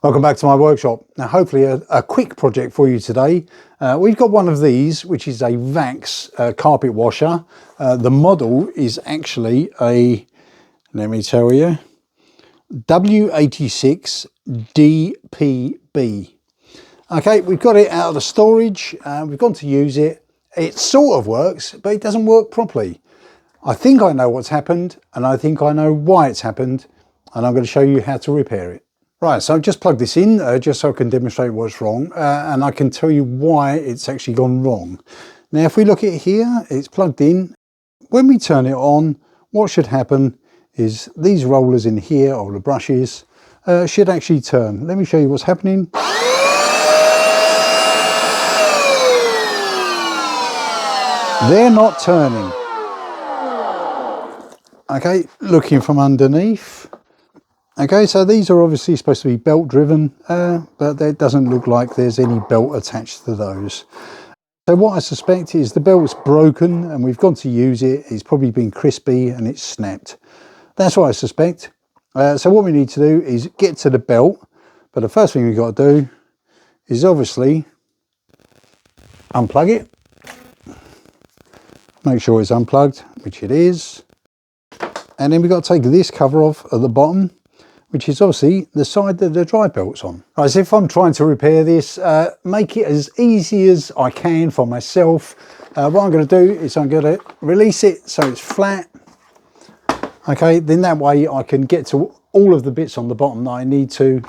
Welcome back to my workshop. Now hopefully a quick project for you today. We've got one of these, which is a Vax carpet washer. The model is actually a, let me tell you, W86-DP-b. Okay, we've got it out of the storage, we've gone to use it. It sort of works, but it doesn't work properly. I think I know what's happened, and I think I know why it's happened, and I'm going to show you how to repair it. Right, so I've just plugged this in just so I can demonstrate what's wrong, and I can tell you why it's actually gone wrong. Now, if we look at here, it's plugged in. When we turn it on, what should happen is these rollers in here, or the brushes, should actually turn. Let me show you what's happening. They're not turning. Okay, looking from underneath. Okay, so these are obviously supposed to be belt driven, but it doesn't look like there's any belt attached to those. So what I suspect is the belt's broken and we've gone to use it. It's probably been crispy and it's snapped. That's what I suspect. So what we need to do is get to the belt. But the first thing we've got to do is obviously unplug it. Make sure it's unplugged, which it is. And then we've got to take this cover off at the bottom, which is obviously the side that the drive belt's on. Right, so if I'm trying to repair this, make it as easy as I can for myself. What I'm going to do is I'm going to release it so it's flat. Okay, then that way I can get to all of the bits on the bottom that I need to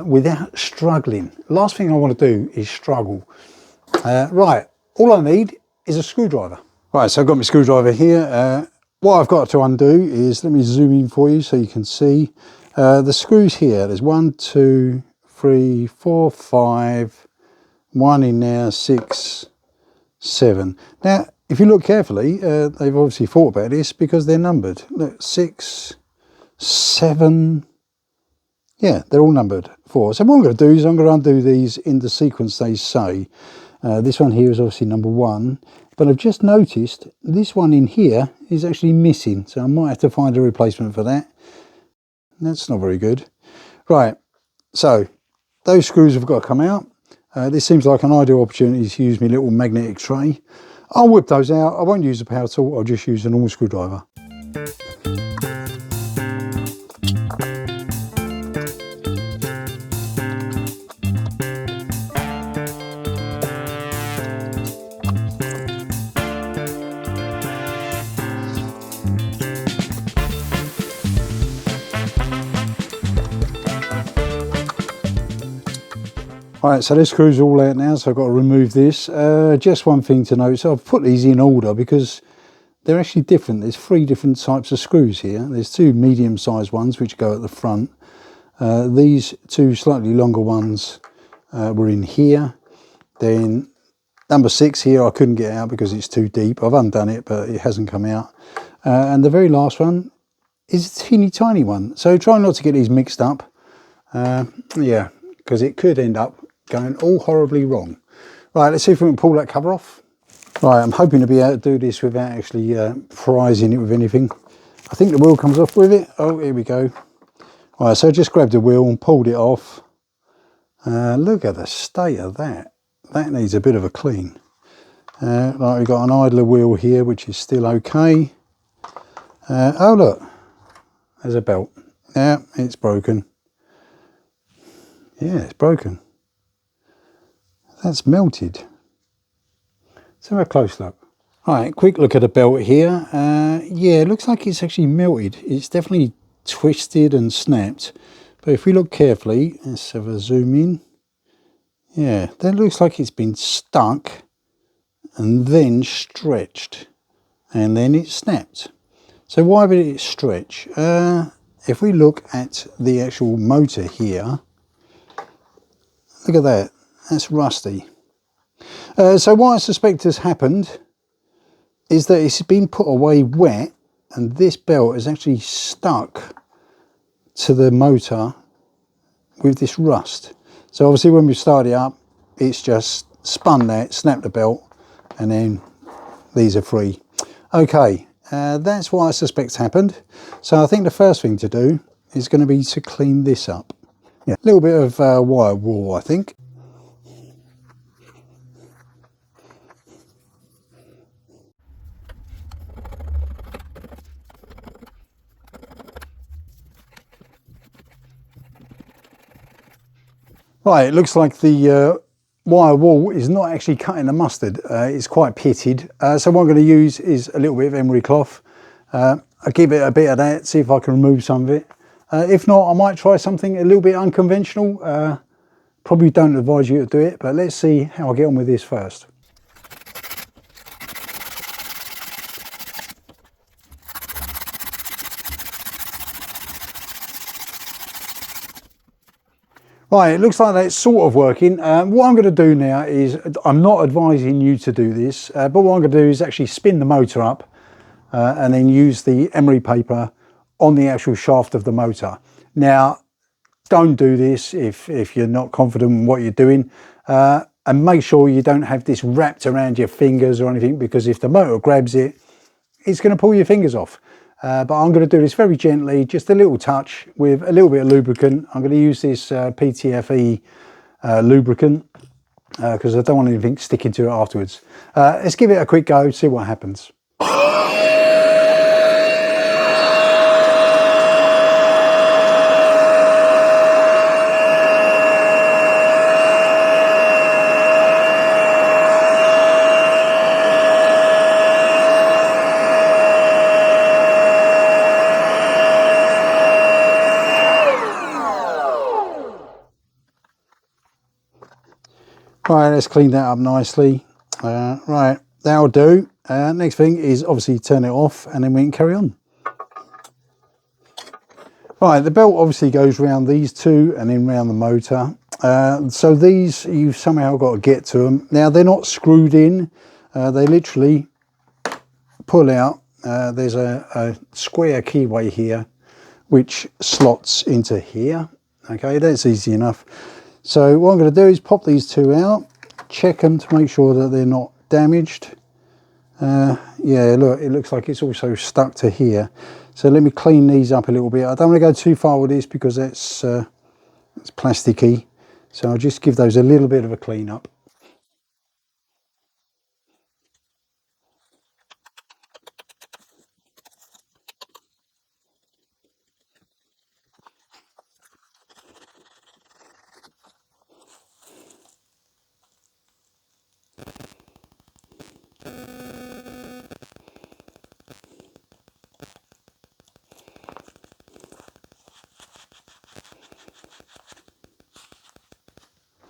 without struggling. Last thing I want to do is struggle. Right, all I need is a screwdriver. Right, so I've got my screwdriver here. What I've got to undo is, let me zoom in for you so you can see. The screws here, there's 1, 2, 3, 4, 5, 1 in there, 6, 7. Now, if you look carefully, they've obviously thought about this because they're numbered. Look, 6, 7, yeah, they're all numbered 4. So what I'm going to do is I'm going to undo these in the sequence they say. This one here is obviously number 1, but I've just noticed this one in here is actually missing, so I might have to find a replacement for that. That's not very good. Right, so those screws have got to come out. This seems like an ideal opportunity to use my little magnetic tray. I'll whip those out. I won't use a power tool, I'll just use a normal screwdriver. Alright, so this screw's all out now, so I've got to remove this. Just one thing to note, so I've put these in order because they're actually different. There's 3 different types of screws here. There's 2 medium-sized ones which go at the front. These 2 slightly longer ones were in here. Then number 6 here I couldn't get out because it's too deep. I've undone it, but it hasn't come out. And the very last one is a teeny tiny one. So try not to get these mixed up. Yeah, because it could end up going all horribly wrong. Right, let's see if we can pull that cover off. Right, I'm hoping to be able to do this without actually prizing it with anything. I think the wheel comes off with it. Oh, here we go. Right, so I just grabbed the wheel and pulled it off. Look at the state of that. That needs a bit of a clean. Right, we've got an idler wheel here, which is still okay. Oh, look, there's a belt. Yeah, it's broken. Yeah, it's broken. That's melted. Let's have a close look. All right, quick look at the belt here. Yeah, it looks like it's actually melted. It's definitely twisted and snapped. But if we look carefully, let's have a zoom in. Yeah, that looks like it's been stuck and then stretched. And then it snapped. So why would it stretch? If we look at the actual motor here, look at that, that's rusty. So what I suspect has happened is that it's been put away wet and this belt is actually stuck to the motor with this rust. So obviously when we start it up, it's just spun that, snapped the belt, and then these are free. Okay, that's what I suspect happened. So I think the first thing to do is going to be to clean this up. Yeah, a little bit of wire wool, I think. Right, it looks like the wire wool is not actually cutting the mustard. It's quite pitted. So what I'm going to use is a little bit of emery cloth. I'll give it a bit of that, see if I can remove some of it. If not, I might try something a little bit unconventional. Probably don't advise you to do it, but let's see how I get on with this first. Right, it looks like that's sort of working. What I'm going to do now is, I'm not advising you to do this, but what I'm going to do is actually spin the motor up and then use the emery paper on the actual shaft of the motor. Now, don't do this if you're not confident in what you're doing, and make sure you don't have this wrapped around your fingers or anything, because if the motor grabs it, it's going to pull your fingers off. But I'm going to do this very gently, just a little touch with a little bit of lubricant. I'm going to use this PTFE lubricant because I don't want anything sticking to it afterwards. Let's give it a quick go, see what happens. Right, let's clean that up nicely. Right, that'll do. Next thing is obviously turn it off and then we can carry on. Right, the belt obviously goes around these two and then round the motor. So these, you've somehow got to get to them. Now they're not screwed in, they literally pull out. There's a square keyway here which slots into here. Okay, that's easy enough. So what I'm going to do is pop these two out, check them to make sure that they're not damaged. Yeah, look, it looks like it's also stuck to here. So let me clean these up a little bit. I don't want to go too far with this because it's plasticky. So I'll just give those a little bit of a clean up.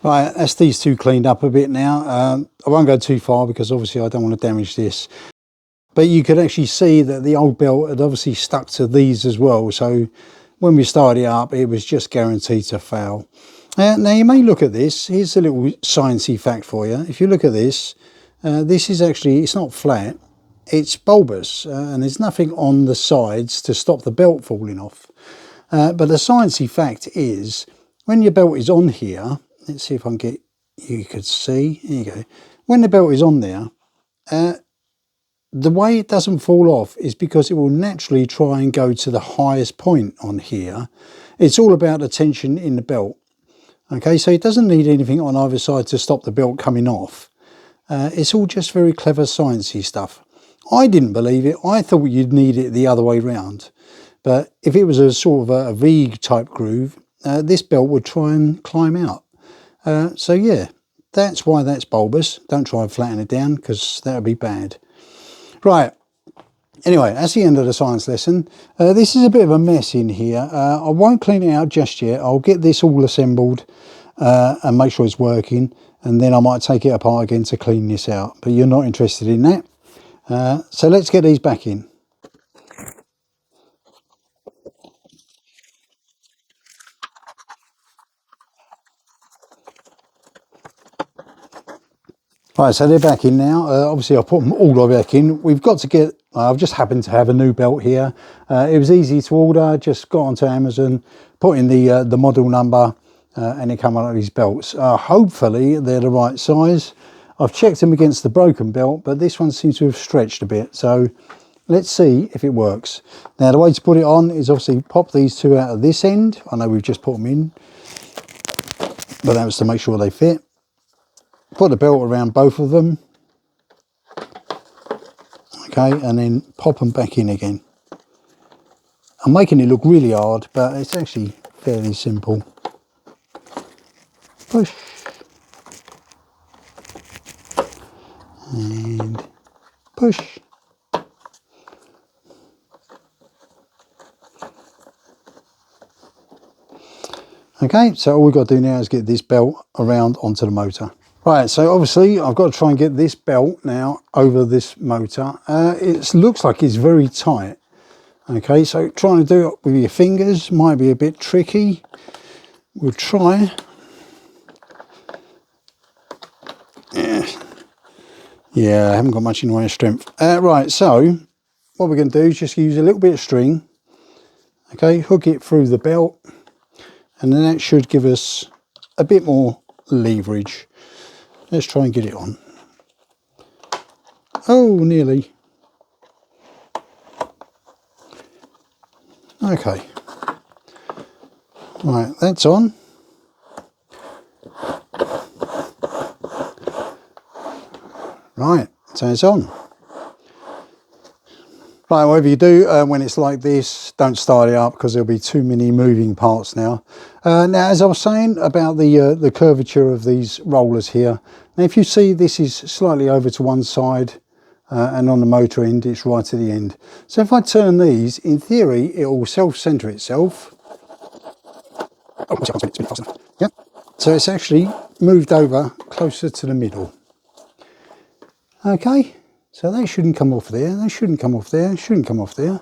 Right, that's these two cleaned up a bit now. I won't go too far because obviously I don't want to damage this. But you could actually see that the old belt had obviously stuck to these as well. So when we started it up, it was just guaranteed to fail. Now you may look at this. Here's a little sciencey fact for you. If you look at this, this is actually, it's not flat, it's bulbous. And there's nothing on the sides to stop the belt falling off. But the sciencey fact is, when your belt is on here, let's see if I can get, you could see, there you go. When the belt is on there, the way it doesn't fall off is because it will naturally try and go to the highest point on here. It's all about the tension in the belt. Okay, so it doesn't need anything on either side to stop the belt coming off. It's all just very clever sciencey stuff. I didn't believe it. I thought you'd need it the other way round. But if it was a sort of a V type groove, this belt would try and climb out. So yeah, that's why that's bulbous. Don't try and flatten it down because that would be bad. Right, anyway, that's the end of the science lesson. This is a bit of a mess in here. I won't clean it out just yet. I'll get this all assembled and make sure it's working, and then I might take it apart again to clean this out. But you're not interested in that. So let's get these back in. Right, so they're back in now. Obviously, I've put them all the way back in. We've got to get, I've just happened to have a new belt here. It was easy to order, just got onto Amazon, put in the model number, and it came out of these belts. Hopefully, they're the right size. I've checked them against the broken belt, but this one seems to have stretched a bit. So let's see if it works. Now, the way to put it on is obviously pop these two out of this end. I know we've just put them in. but that was to make sure they fit. Put the belt around both of them. Okay, and then pop them back in again. I'm making it look really hard, but it's actually fairly simple. Push. And push. Okay, so all we've got to do now is get this belt around onto the motor. Right, so obviously I've got to try and get this belt now over this motor. It looks like it's very tight. Okay, so trying to do it with your fingers might be a bit tricky. We'll try. Yeah, I haven't got much in the way of strength. Right, so what we're going to do is just use a little bit of string. Okay, hook it through the belt. And then that should give us a bit more leverage. Let's try and get it on. Oh, nearly. Okay. Right, that's on. Right, so it's on. Right, whatever you do when it's like this, don't start it up because there'll be too many moving parts now. Now, as I was saying about the curvature of these rollers here, now if you see this is slightly over to one side and on the motor end it's right to the end. So if I turn these, in theory, it will self-center itself. Oh, I can't spin it fast enough. Yep. So it's actually moved over closer to the middle. Okay. So they shouldn't come off there, they shouldn't come off there, shouldn't come off there.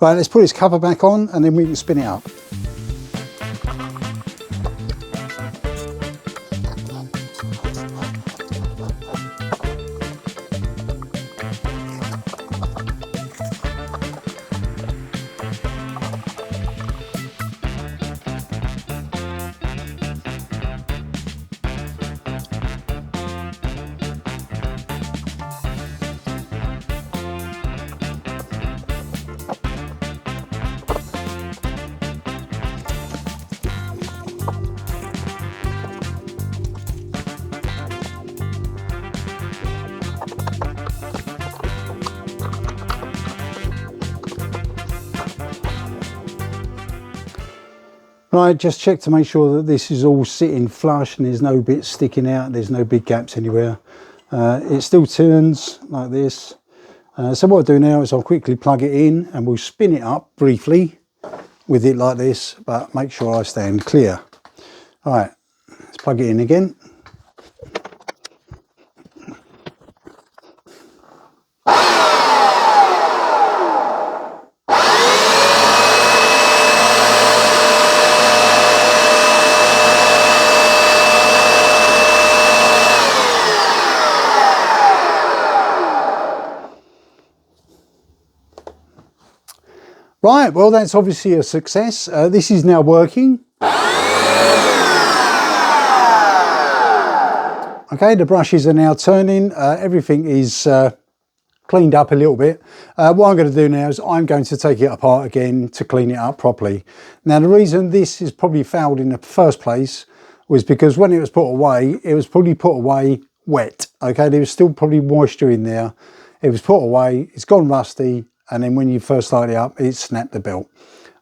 Right, let's put this cover back on and then we can spin it up. Right, just check to make sure that this is all sitting flush and there's no bits sticking out, there's no big gaps anywhere. It still turns like this. So what I'll do now is I'll quickly plug it in and we'll spin it up briefly with it like this, but make sure I stand clear. All right, let's plug it in again. Right, well that's obviously a success. This is now working. Okay, the brushes are now turning. Everything is cleaned up a little bit. What I'm going to do now is I'm going to take it apart again to clean it up properly. Now the reason this is probably fouled in the first place was because when it was put away, it was probably put away wet. Okay, there was still probably moisture in there. It was put away, it's gone rusty, and then when you first start it up, it snapped the belt.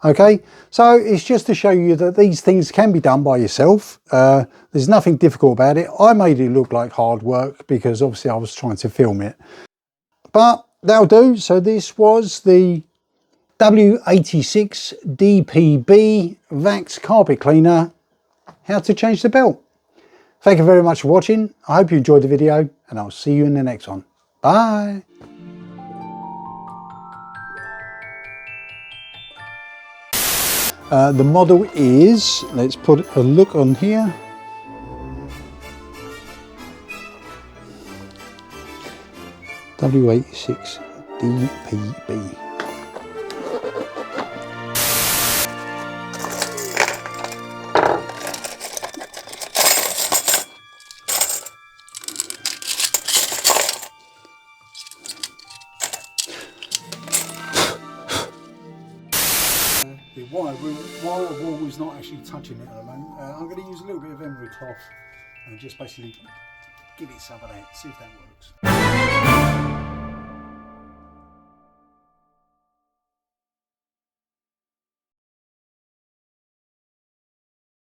Okay, so it's just to show you that these things can be done by yourself. There's nothing difficult about it. I made it look like hard work because obviously I was trying to film it. But that'll do. So this was the W86-DP-b Vax Carpet Cleaner, how to change the belt. Thank you very much for watching. I hope you enjoyed the video and I'll see you in the next one. Bye. The model is, let's put a look on here. W86-DP-b. the wire wall is not actually touching it at the moment. I'm going to use a little bit of emery cloth and just basically give it some of that, see if that works.